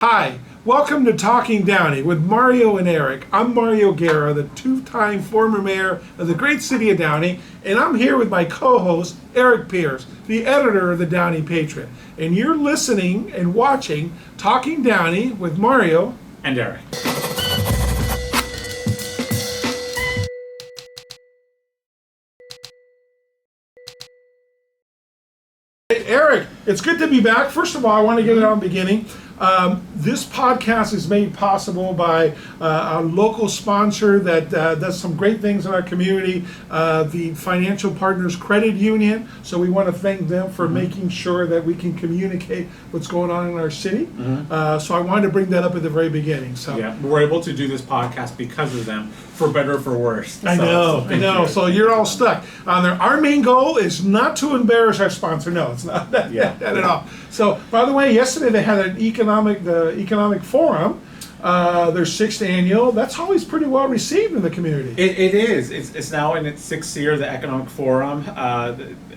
Hi, welcome to Talking Downey with Mario and Eric. I'm Mario Guerra, the two-time former mayor of the great city of Downey, and I'm here with my co-host, Eric Pierce, the editor of the Downey Patriot. And you're listening and watching Talking Downey with Mario and Eric. Hey, Eric, it's good to be back. First of all, I want to get it on the beginning. This podcast is made possible by a local sponsor that does some great things in our community, the Financial Partners Credit Union. So we want to thank them for making sure that we can communicate what's going on in our city. So I wanted to bring that up at the very beginning. So yeah, we're able to do this podcast because of them, for better or for worse. I know. So you're all stuck on there. Our main goal is not to embarrass our sponsor. No, it's not that at all. So, by the way, yesterday they had an economic forum, their 6th annual. That's always pretty well received in the community. It is. It's now in its 6th year, the Economic Forum.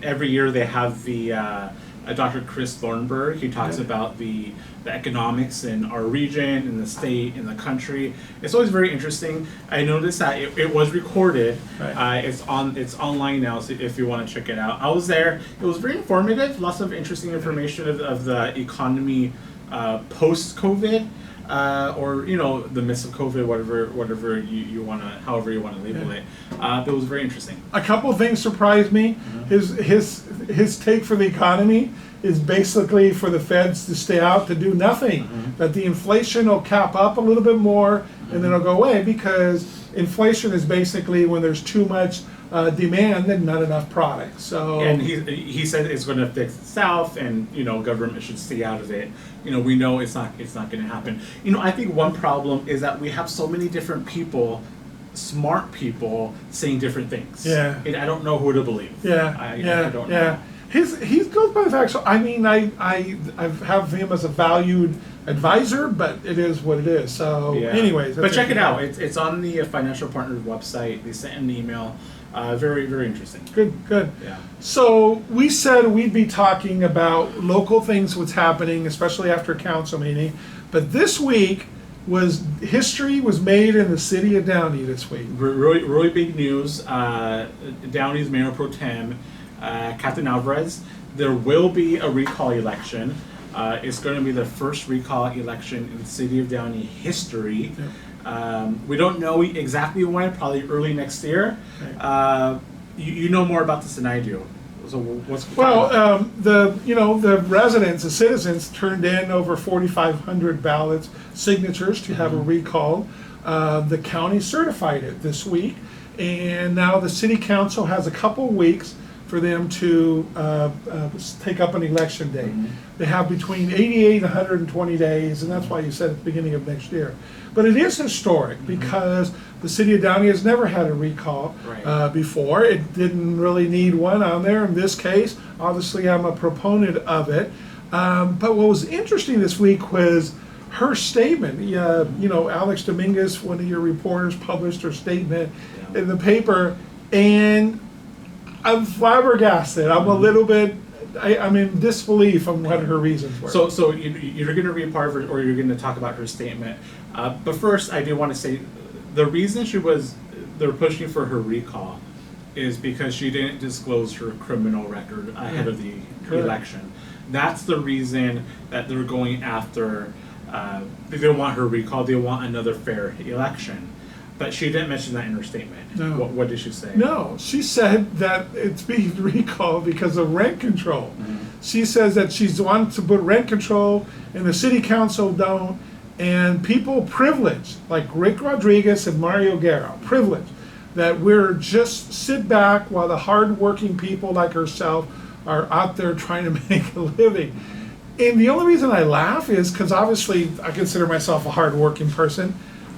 Every year they have the Dr. Chris Thornburg. He talks about the economics in our region, in the state, in the country. It's always very interesting. I noticed that it was recorded. Right. It's online now, so if you want to check it out. I was there. It was very informative. Lots of interesting information of the economy post-COVID. Or the midst of COVID, whatever you want to, however you want to label it. It was very interesting. A couple of things surprised me. His take for the economy is basically for the feds to stay out to do nothing. That the inflation will cap up a little bit more and then it'll go away, because inflation is basically when there's too much demand and not enough product. So and he said it's going to fix itself, and government should stay out of it. We know it's not going to happen. I think one problem is that we have so many different people, smart people, saying different things. Yeah. And I don't know who to believe. I don't know. He goes by the fact. So I mean, I have him as a valued advisor, but it is what it is. So, anyways, but check it out. It's on the Financial Partners website. They sent an email. Very, very interesting. Good. Yeah. So we said we'd be talking about local things, what's happening, especially after council meeting. But this week history was made in the city of Downey this week. Really, really big news. Downey's Mayor Pro Tem, Catherine Alvarez. There will be a recall election. It's going to be the first recall election in the city of Downey history. Yeah. We don't know exactly when, probably early next year. Right. You know more about this than I do. So what's the residents, the citizens turned in over 4,500 ballots, signatures to have a recall. The county certified it this week, and now the city council has a couple weeks for them to take up an election date. They have between 88 and 120 days, and that's why you said at the beginning of next year. But it is historic because the city of Downey has never had a recall before. It didn't really need one on there in this case. Obviously, I'm a proponent of it. But what was interesting this week was her statement. Alex Dominguez, one of your reporters, published her statement in the paper, and I'm flabbergasted. I'm a little bit. I'm in disbelief on what her reasons were. So you're going to read part of her, or you're going to talk about her statement. But first, I do want to say the reason they're pushing for her recall is because she didn't disclose her criminal record ahead of the election. That's the reason that they're going after. They don't want her recall. They want another fair election. But she didn't mention that in her statement. No. What did she say? No, she said that it's being recalled because of rent control. She says that she's wanting to put rent control, and the city council don't, and people privileged, like Rick Rodriguez and Mario Guerra, privileged, that we're just sit back while the hard-working people like herself are out there trying to make a living. And the only reason I laugh is because obviously I consider myself a hard-working person.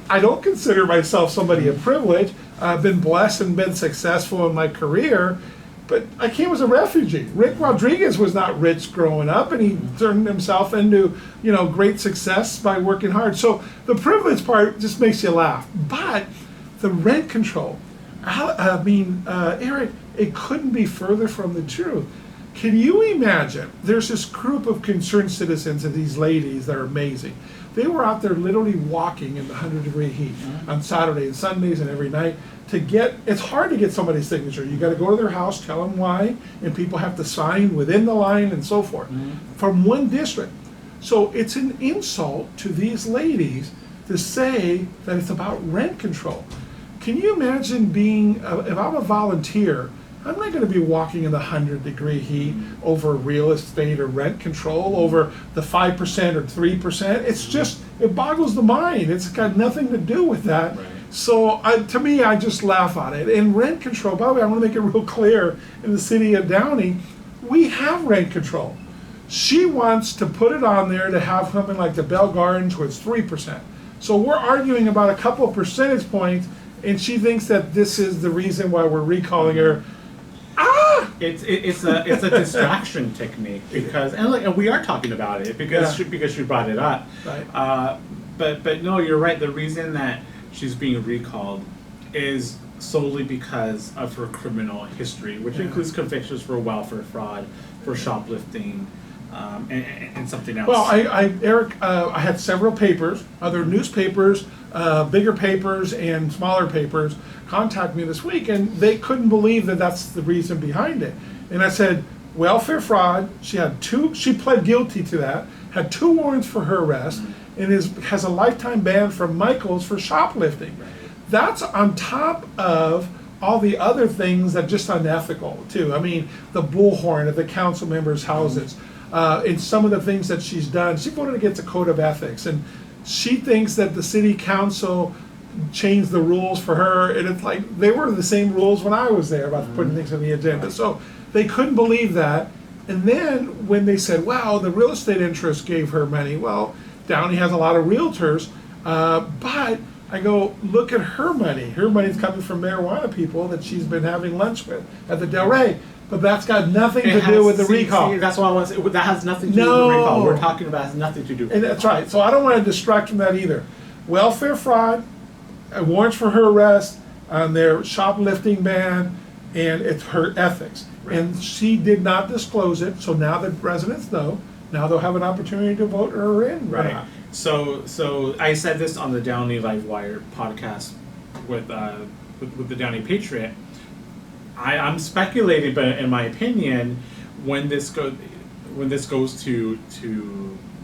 I don't consider myself somebody of privilege. I've been blessed and been successful in my career, but I came as a refugee. Rick Rodriguez was not rich growing up, and he turned himself into, great success by working hard. So the privilege part just makes you laugh. But the rent control, Eric, it couldn't be further from the truth. Can you imagine? There's this group of concerned citizens and these ladies that are amazing. They were out there literally walking in the 100-degree heat on Saturday and Sundays and every night to get, it's hard to get somebody's signature. You got to go to their house, tell them why, and people have to sign within the line and so forth from one district. So it's an insult to these ladies to say that it's about rent control. Can you imagine being, if I'm a volunteer, I'm not going to be walking in the 100-degree heat over real estate or rent control, over the 5% or 3%. It's just, it boggles the mind. It's got nothing to do with that. Right. So to me, I just laugh at it. And rent control, by the way, I want to make it real clear, in the city of Downey, we have rent control. She wants to put it on there to have something like the Bell Gardens where it's 3%. So we're arguing about a couple of percentage points, and she thinks that this is the reason why we're recalling her. It's a distraction technique because and we are talking about it because she brought it up. Right. But no, you're right. The reason that she's being recalled is solely because of her criminal history, which includes convictions for welfare fraud, for shoplifting, and something else. Well, Eric, I had several papers, other newspapers, bigger papers and smaller papers contact me this week, and they couldn't believe that that's the reason behind it. And I said, welfare fraud, she pled guilty to that, had 2 warrants for her arrest, and has a lifetime ban from Michael's for shoplifting. That's on top of all the other things that are just unethical too. I mean, the bullhorn at the council members' houses, and some of the things that she's done. She voted against a code of ethics, and she thinks that the city council changed the rules for her, and it's like they were the same rules when I was there about putting things on the agenda. So they couldn't believe that. And then when they said, wow, the real estate interest gave her money, well, Downey has a lot of realtors, but I go, look at her money. Her money's coming from marijuana people that she's been having lunch with at the Del Rey. But that's got nothing to do with the recall. See, that's what I want to say. That has nothing to do with the recall. We're talking about has nothing to do with and that's right. So I don't want to distract from that either. Welfare fraud, warrants for her arrest, on their shoplifting ban, and it's her ethics. Right. And she did not disclose it, so now the residents know. Now they'll have an opportunity to vote her in. Right. So I said this on the Downey Live Wire podcast with the Downey Patriot. I'm speculating, but in my opinion, when this goes to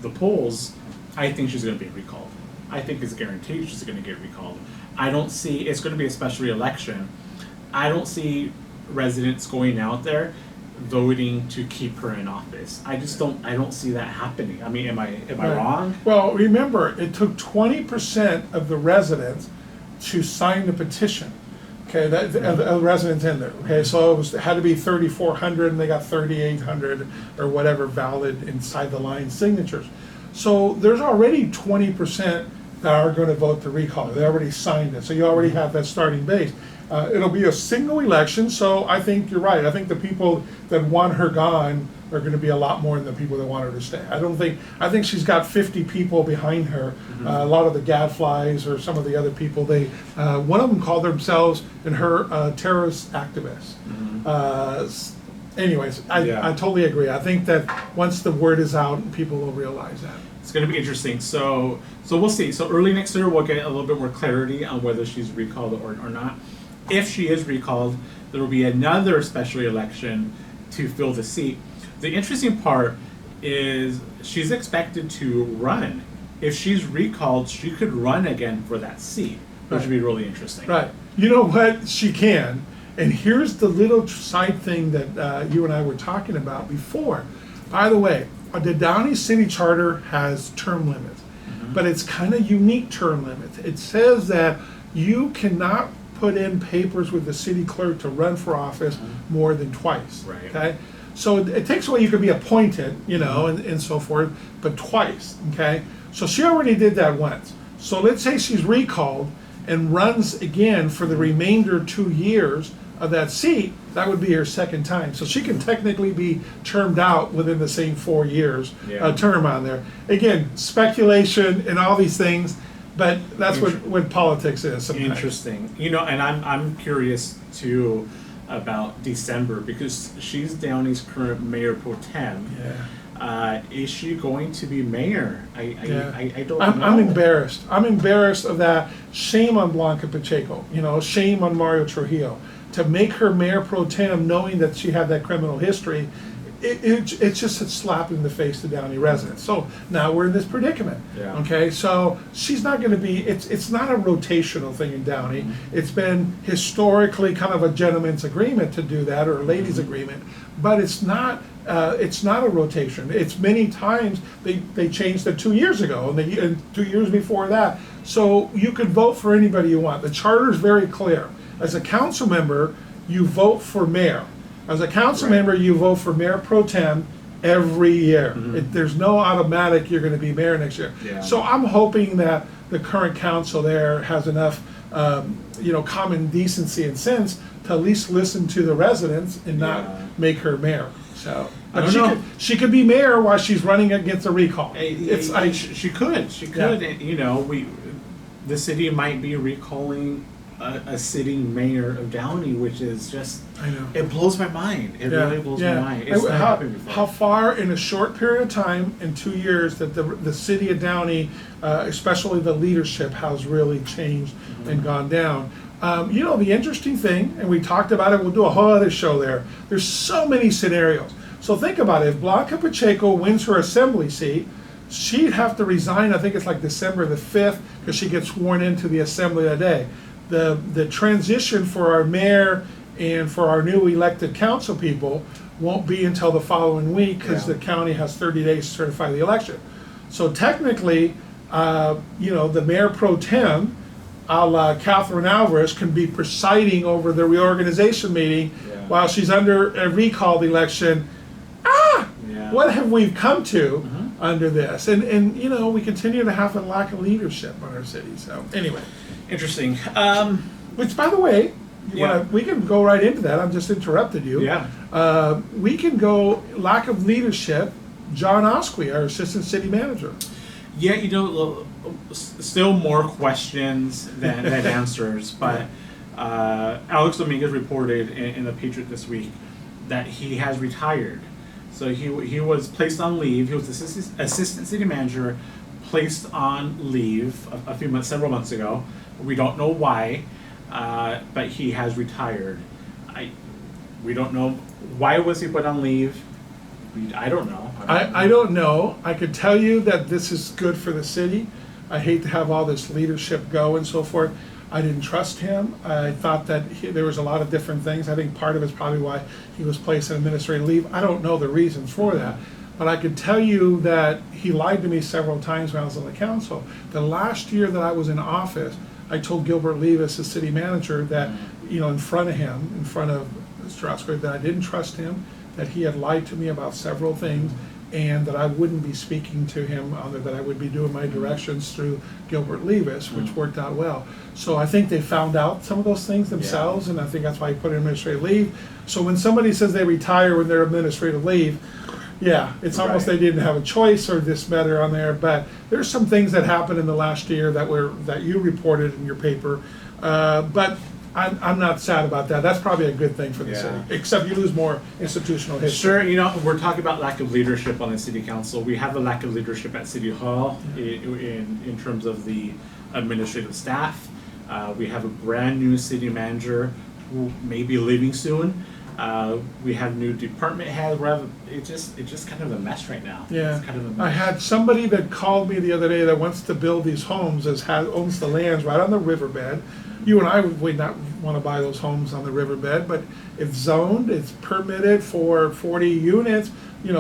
the polls, I think she's going to be recalled. I think it's guaranteed she's going to get recalled. I don't see it's going to be a special election. I don't see residents going out there voting to keep her in office. I don't see that happening. I mean, am I wrong? Well, remember, it took 20% of the residents to sign the petition. Okay, the residents in there. Okay, so it had to be 3,400, and they got 3,800 or whatever valid inside the line signatures. So there's already 20% that are going to vote to recall. They already signed it, so you already have that starting base. It'll be a single election, so I think you're right. I think the people that want her gone are going to be a lot more than the people that want her to stay. I think she's got 50 people behind her. A lot of the gadflies or some of the other people. One of them called themselves and her terrorist activists. Anyways, I totally agree. I think that once the word is out, people will realize that. It's going to be interesting. So we'll see. So early next year, we'll get a little bit more clarity on whether she's recalled or not. If she is recalled, there will be another special election to fill the seat. The interesting part is she's expected to run. If she's recalled, she could run again for that seat, which would be really interesting. Right. You know what? She can. And here's the little side thing that you and I were talking about before. By the way, the Downey City Charter has term limits, but it's kind of unique term limits. It says that you cannot put in papers with the city clerk to run for office more than twice. Right. Okay? So it takes away, you could be appointed, and so forth, but twice, okay? So she already did that once. So let's say she's recalled and runs again for the remainder 2 years of that seat, that would be her second time. So she can technically be termed out within the same 4 years term on there. Again, speculation and all these things, but that's what politics is sometimes. Interesting. And I'm curious too. about December because she's Downey's current mayor pro tem. Is she going to be mayor? I don't know. I'm embarrassed. I'm embarrassed of that. Shame on Blanca Pacheco. Shame on Mario Trujillo. To make her mayor pro tem knowing that she had that criminal history, it's just a slap in the face to Downey residents. So now we're in this predicament. Yeah. Okay, so she's not going to be. It's not a rotational thing in Downey. It's been historically kind of a gentleman's agreement to do that, or a ladies' agreement, but it's not. It's not a rotation. It's many times they changed it 2 years ago, and 2 years before that. So you could vote for anybody you want. The charter is very clear. As a council member, you vote for mayor. As a council member, you vote for mayor pro tem every year. There's no automatic you're going to be mayor next year. Yeah. So I'm hoping that the current council there has enough, common decency and sense to at least listen to the residents and not make her mayor. So, but she could be mayor while she's running against a recall. She could. And, the city might be recalling a sitting mayor of Downey, which is just, I know. it blows my mind. It really blows my mind. It's not happened before. How far in a short period of time, in 2 years, that the city of Downey, especially the leadership, has really changed and gone down. The interesting thing, and we talked about it, we'll do a whole other show there. There's so many scenarios. So think about it. If Blanca Pacheco wins her assembly seat, she'd have to resign, I think it's like December the 5th, because she gets sworn into the assembly that day. The transition for our mayor and for our new elected council people won't be until the following week, because the county has 30 days to certify the election. So technically, the mayor pro tem, a la Catherine Alvarez, can be presiding over the reorganization meeting while she's under a recalled election. What have we come to under this? And we continue to have a lack of leadership in our city. So anyway. Interesting. Which, by the way, we can go right into that. I've just interrupted you. We can go lack of leadership. John Osqui, our assistant city manager. Still more questions than answers. But Alex Dominguez reported in the Patriot this week that he has retired. So he was placed on leave. He was assistant city manager, placed on leave several months ago. We don't know why, but he has retired. We don't know why was he put on leave. I don't know. I don't know. I could tell you that this is good for the city. I hate to have all this leadership go and so forth. I didn't trust him. I thought that there was a lot of different things. I think part of it's probably why he was placed on administrative leave. I don't know the reasons for that. But I can tell you that he lied to me several times when I was on the council. The last year that I was in office, I told Gilbert Levis, the city manager, that, in front of him, in front of Mr. Oscar, that I didn't trust him, that he had lied to me about several things, and that I wouldn't be speaking to him, that I would be doing my directions through Gilbert Levis, which worked out well. So I think they found out some of those things themselves, and I think that's why he put in administrative leave. So when somebody says they retire when they're administrative leave, it's almost they didn't have a choice or this matter on there. But there's some things that happened in the last year that you reported in your paper. But I'm not sad about that. That's probably a good thing for the city, except you lose more institutional history. Sure, we're talking about lack of leadership on the city council. We have a lack of leadership at City Hall in terms of the administrative staff. We have a brand new city manager who may be leaving soon. We have new department heads. It's just kind of a mess right now. It's kind of a mess. I had somebody that called me the other day that wants to build these homes, owns the lands right on the riverbed. You and I would not want to buy those homes on the riverbed, but it's zoned, it's permitted for 40 units,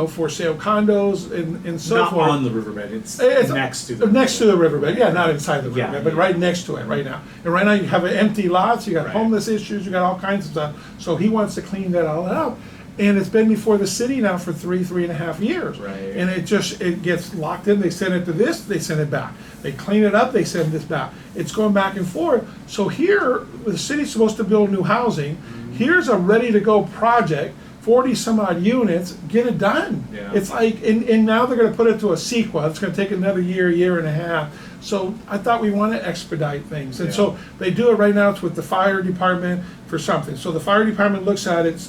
for sale condos and so forth. Not on the riverbed, it's next to the riverbed. Next to the riverbed, not inside the riverbed, but right next to it right now. And right now you have empty lots, you got homeless issues, you got all kinds of stuff. So he wants to clean that all up. And it's been before the city now for 3.5 years. And it gets locked in. They send it to this, they send it back. They clean it up, they send this back. It's going back and forth. So here, the city's supposed to build new housing. Here's a ready-to-go project, 40 some odd units, get it done. It's like, and now they're going to put it to a sequel. It's going to take another year and a half. So I thought we want to expedite things. And Yeah. so they do it right now. It's with the fire department for something. So the fire department looks at it,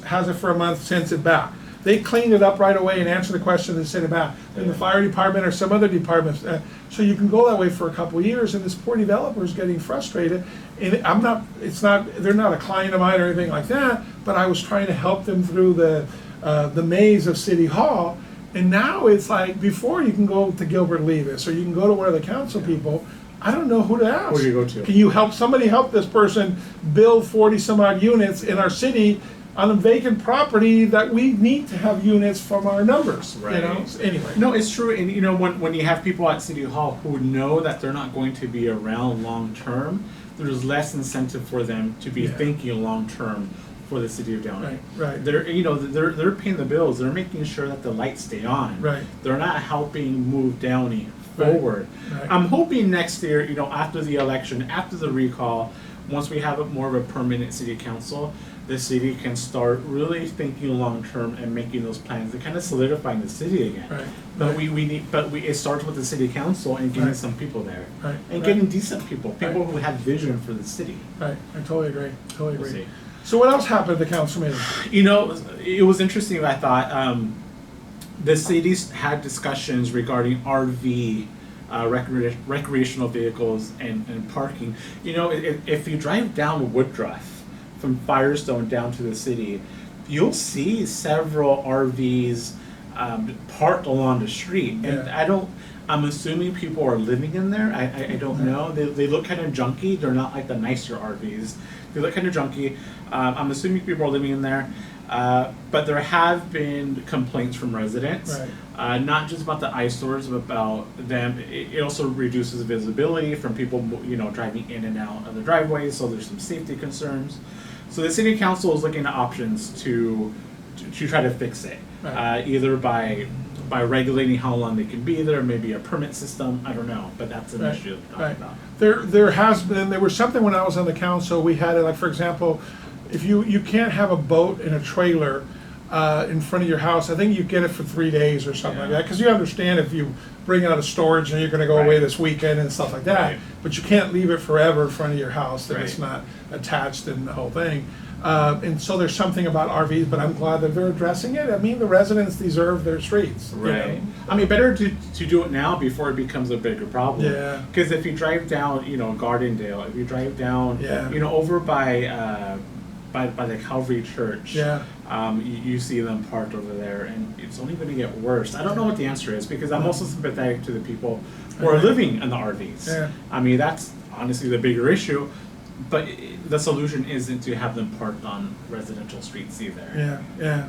has it for a month, sends it back. They clean it up right away and answer the question and send it back. Then the fire department or some other departments. So you can go that way for a couple of years, and this poor developer is getting frustrated. And they're not a client of mine or anything like that, but I was trying to help them through the maze of City Hall. And now it's like, before you can go to Gilbert Levis, or you can go to one of the council people, I don't know who to ask. Who do you go to? Can you somebody help this person build 40 some odd units in our city on a vacant property that we need to have units from our numbers, Right. you know? So anyway. No, it's true. And when you have people at City Hall who know that they're not going to be around long term, there's less incentive for them to be thinking long term for the city of Downey. Right. They're paying the bills. They're making sure that the lights stay on. Right. They're not helping move Downey forward. Right. I'm hoping next year, after the election, after the recall, once we have more of a permanent city council, the city can start really thinking long term and making those plans to kind of solidifying the city again. Right. But it starts with the city council and getting Right. some people there. Right. And Right. getting decent people who have vision for the city. Right, I totally agree, totally We'll agree. see. So what else happened at the council meeting? It was interesting. I thought the cities had discussions regarding RV, recreational vehicles, and parking. If you drive down Woodruff from Firestone down to the city, you'll see several RVs parked along the street, and Yeah. I'm assuming people are living in there. I don't know. They look kind of junky. They're not like the nicer RVs. They look kind of junky. I'm assuming people are living in there. But there have been complaints from residents, not just about the eyesores, but about them. It also reduces visibility from people, driving in and out of the driveways. So there's some safety concerns. So the city council is looking at options to try to fix it, either by regulating how long they can be there, maybe a permit system. I don't know, but that's an issue to talk about. There was something when I was on the council. We had it, like, for example, if you can't have a boat in a trailer in front of your house. I think you get it for 3 days or something like that, because you understand if you bring out of storage and you're going to go away this weekend and stuff like that. Right. But you can't leave it forever in front of your house that it's Right. not attached and the whole thing. And so there's something about RVs, but I'm glad that they're addressing it. I mean, the residents deserve their streets. you know? Right. I mean, better to do it now before it becomes a bigger problem. Yeah. Because if you drive down, Gardendale, if you drive down, Yeah. over by the Calvary Church, Yeah. you see them parked over there, and it's only going to get worse. I don't know what the answer is, because I'm also sympathetic to the people who are living in the RVs. Yeah. I mean, that's honestly the bigger issue, but the solution isn't to have them parked on residential streets either. Yeah.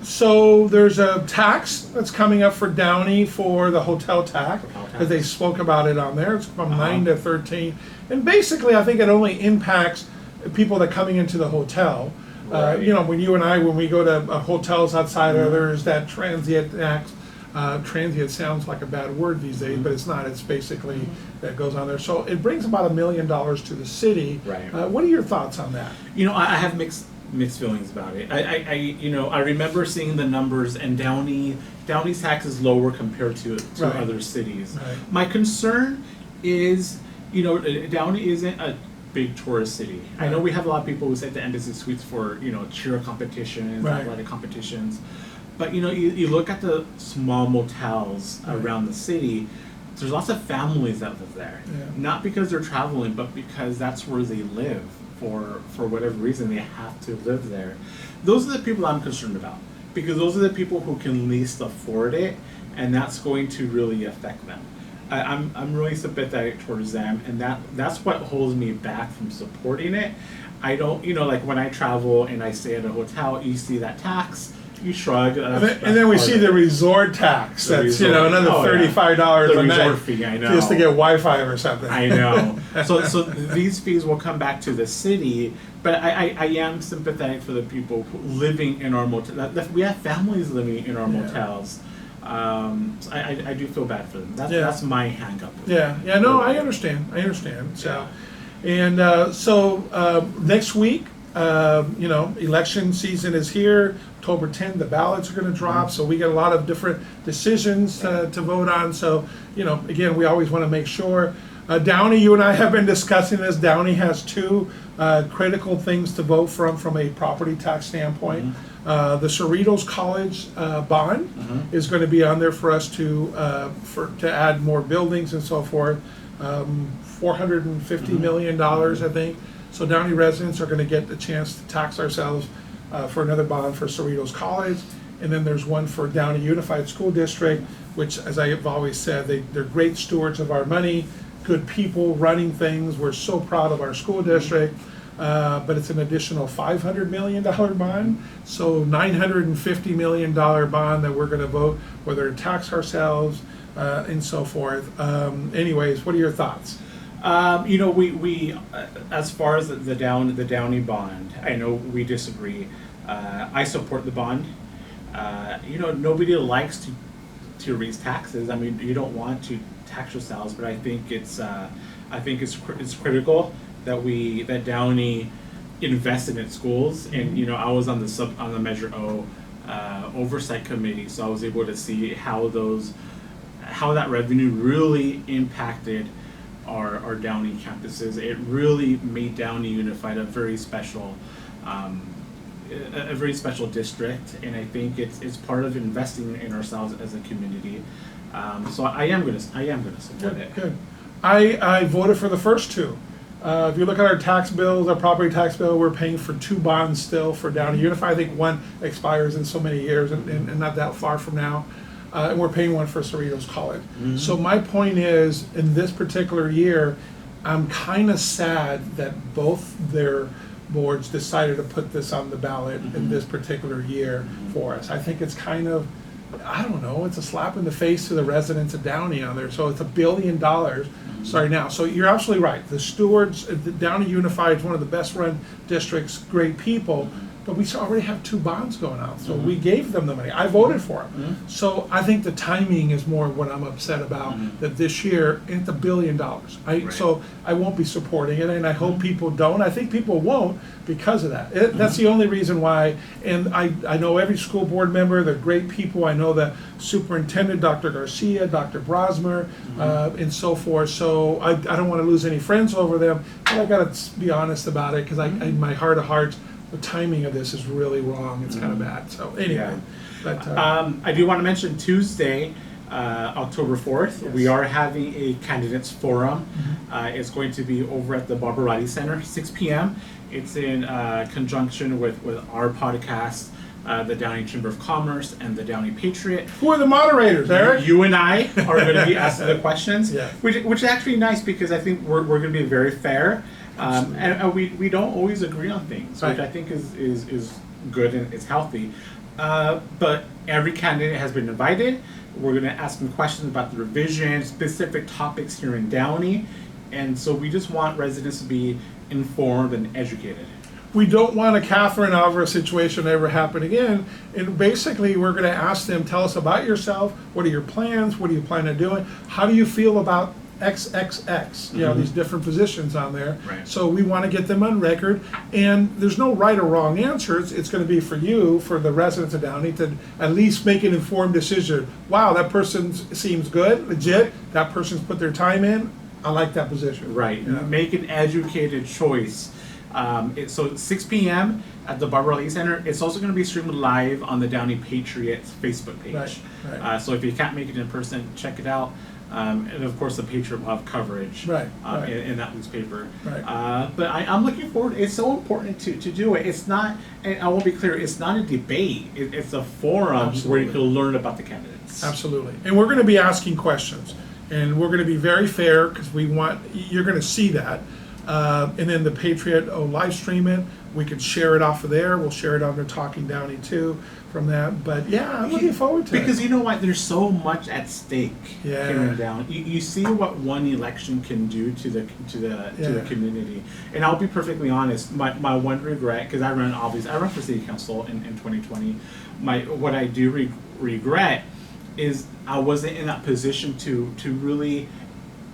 So there's a tax that's coming up for Downey for the hotel tax, Hotel tax. because they spoke about it on there. It's from 9 to 13, and basically, I think it only impacts people that are coming into the hotel. Right. When you and I, when we go to hotels outside, there's that transient tax. Transient sounds like a bad word these days, but it's not. It's basically that goes on there. So it brings about $1 million to the city. Right. What are your thoughts on that? I have mixed feelings about it. I remember seeing the numbers, and Downey's tax is lower compared to Right. other cities. Right. My concern is, Downey isn't a big tourist city. I know we have a lot of people who say the Embassy Suites for cheer competitions, Right. athletic competitions, but you look at the small motels around the city. There's lots of families that live there, Yeah. not because they're traveling, but because that's where they live. For whatever reason, they have to live there. Those are the people I'm concerned about, because those are the people who can least afford it, and that's going to really affect them. I'm really sympathetic towards them, and that's what holds me back from supporting it. I don't, like when I travel and I stay at a hotel, you see that tax, you shrug. And then we see the resort tax. That's another $35 the a night resort fee. I know. just to get Wi-Fi or something. I know. So these fees will come back to the city, but I am sympathetic for the people living in our motels. We have families living in our motels. So I do feel bad for them. That's my hang up. No, I understand. So, and so next week Election season is here. October 10th, the ballots are going to drop, so we get a lot of different decisions to vote on. So, again, we always want to make sure. Downey, you and I have been discussing this. Downey has two critical things to vote from a property tax standpoint. The Cerritos College bond is going to be on there for us to add more buildings and so forth. $450 million, I think. So Downey residents are going to get the chance to tax ourselves for another bond for Cerritos College. And then there's one for Downey Unified School District, which, as I have always said, they're great stewards of our money, good people running things. We're so proud of our school district. But it's an additional $500 million bond, so $950 million bond that we're going to vote, whether to tax ourselves and so forth. Anyways, what are your thoughts? We as far as the Downey bond, I know we disagree. I support the bond. Nobody likes to raise taxes. I mean, you don't want to tax yourselves, but I think it's critical that Downey invested in schools. And I was on the Measure O oversight committee, so I was able to see how that revenue really impacted our Downey campuses. It really made Downey Unified a very special district, and I think it's part of investing in ourselves as a community. So I am gonna support it. Good. I voted for the first two. If you look at our tax bills, our property tax bill, we're paying for two bonds still for Downey Unified. I think one expires in so many years and not that far from now. And we're paying one for Cerritos College. So my point is, in this particular year, I'm kind of sad that both their boards decided to put this on the ballot in this particular year for us. I think it's kind of, I don't know, it's a slap in the face to the residents of Downey on there. So it's $1 billion. Sorry now. So you're absolutely right. The stewards, Downey Unified is one of the best run districts, great people, but we already have two bonds going out. So we gave them the money. I voted for them. So I think the timing is more what I'm upset about, that this year it's $1 billion. So I won't be supporting it, and I hope people don't. I think people won't because of that. That's the only reason why. And I know every school board member, they're great people. I know the superintendent, Dr. Garcia, Dr. Brosmer, and so forth. So I don't want to lose any friends over them, but I got to be honest about it, because in my heart of hearts, the timing of this is really wrong. It's kind of bad. So anyway, but I do want to mention Tuesday, October 4th, we are having a candidates forum. It's going to be over at the Barbarati Center, 6 p.m. It's in conjunction with our podcast, the Downey Chamber of Commerce and the Downey Patriot. who are the moderators, Eric? You and I are going to be asking the questions, Yeah. which is actually nice, because I think we're going to be very fair. And we don't always agree on things, which I think is good and it's healthy. But every candidate has been invited. We're going to ask them questions about the revision, specific topics here in Downey. And so we just want residents to be informed and educated. We don't want a Catherine Alvarez situation to ever happen again. And basically, we're going to ask them, tell us about yourself. What are your plans? What do you plan on doing? How do you feel about XXX, these different positions on there. Right. So we want to get them on record, and there's no right or wrong answers. It's going to be for you, for the residents of Downey, to at least make an informed decision. Wow, that person seems good, legit. That person's put their time in. I like that position. Right. Yeah. Make an educated choice. So it's 6 p.m. at the Barbarati Center. It's also going to be streamed live on the Downey Patriots Facebook page. Right. So if you can't make it in person, check it out. And of course, the Patriot will have coverage in that newspaper. Right. But I'm looking forward. It's so important to do it. It's not, and I want to be clear, it's not a debate. It's a forum where you can learn about the candidates. Absolutely. And we're going to be asking questions, and we're going to be very fair, because you're going to see that. And then the Patriot will live stream it. We could share it off of there. We'll share it on their Talking Downey too from that. But yeah, I'm looking forward to it. Because you know what? There's so much at stake here in Downey. You see what one election can do to the community. And I'll be perfectly honest. My one regret, because I run for city council in 2020. What I do regret is I wasn't in that position to really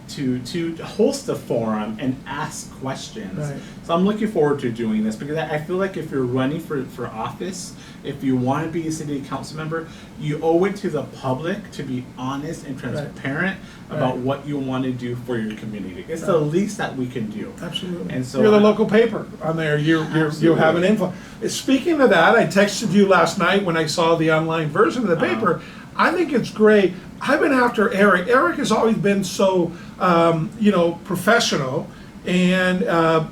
to host a forum and ask questions. Right. So I'm looking forward to doing this because I feel like if you're running for office, if you want to be a city council member, you owe it to the public to be honest and transparent about Right. what you want to do for your community. It's the Right. least that we can do. Absolutely. And so you're the local paper on there. You have an influence. Speaking of that, I texted you last night when I saw the online version of the paper. I think it's great. I've been after Eric. Eric has always been so professional, and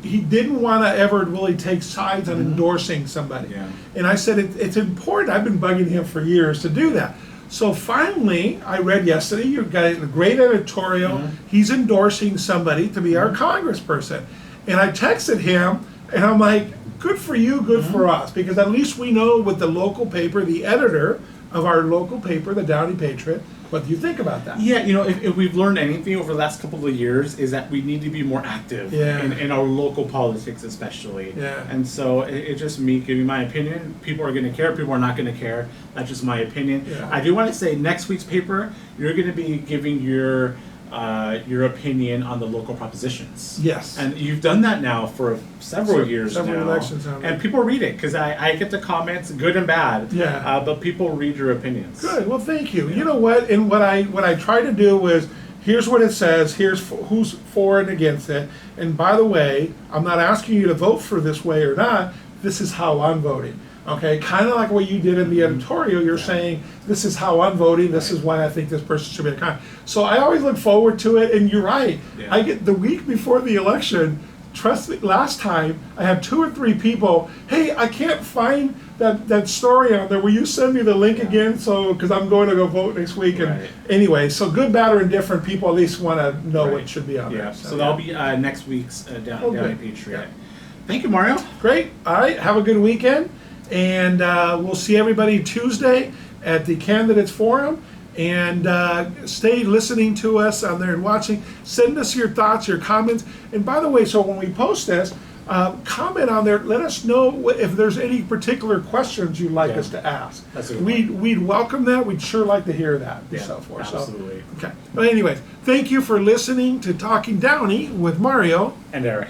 he didn't want to ever really take sides on endorsing somebody. Yeah. And I said it's important. I've been bugging him for years to do that. So finally, I read yesterday, you got a great editorial. He's endorsing somebody to be our congressperson. And I texted him, and I'm like, good for you, good for us, because at least we know with the local paper, the editor of our local paper, the Downey Patriot, what do you think about that? Yeah, if we've learned anything over the last couple of years is that we need to be more active in our local politics especially. Yeah. And so it's just me giving my opinion. People are going to care, people are not going to care. That's just my opinion. Yeah. I do want to say next week's paper, you're going to be giving your opinion on the local propositions. Yes. And you've done that now for several years several now. elections now. And people read it because I get the comments, good and bad. Yeah. But people read your opinions. Good. Well, thank you. You know what? And what I try to do is, here's what it says. Here's who's for and against it. And by the way, I'm not asking you to vote for this way or not. This is how I'm voting. Okay, kind of like what you did in the editorial. You're saying this is how I'm voting. This is why I think this person should be a con. So I always look forward to it. And you're right. Yeah. I get the week before the election. Trust me, last time I had 2 or 3 people. Hey, I can't find that story on there. Will you send me the link again? So because I'm going to go vote next week. And anyway, so good, bad, or indifferent, people at least want to know what should be on there. So that'll be next week's Downey Patriot. Yeah. Thank you, Mario. Great. All right. Have a good weekend. And we'll see everybody Tuesday at the Candidates Forum. And stay listening to us on there and watching. Send us your thoughts, your comments. And by the way, so when we post this, comment on there. Let us know if there's any particular questions you'd like us to ask. That's a good one. We'd welcome that. We'd sure like to hear that. And so forth. Absolutely. So, okay. But anyways, thank you for listening to Talking Downey with Mario And Eric.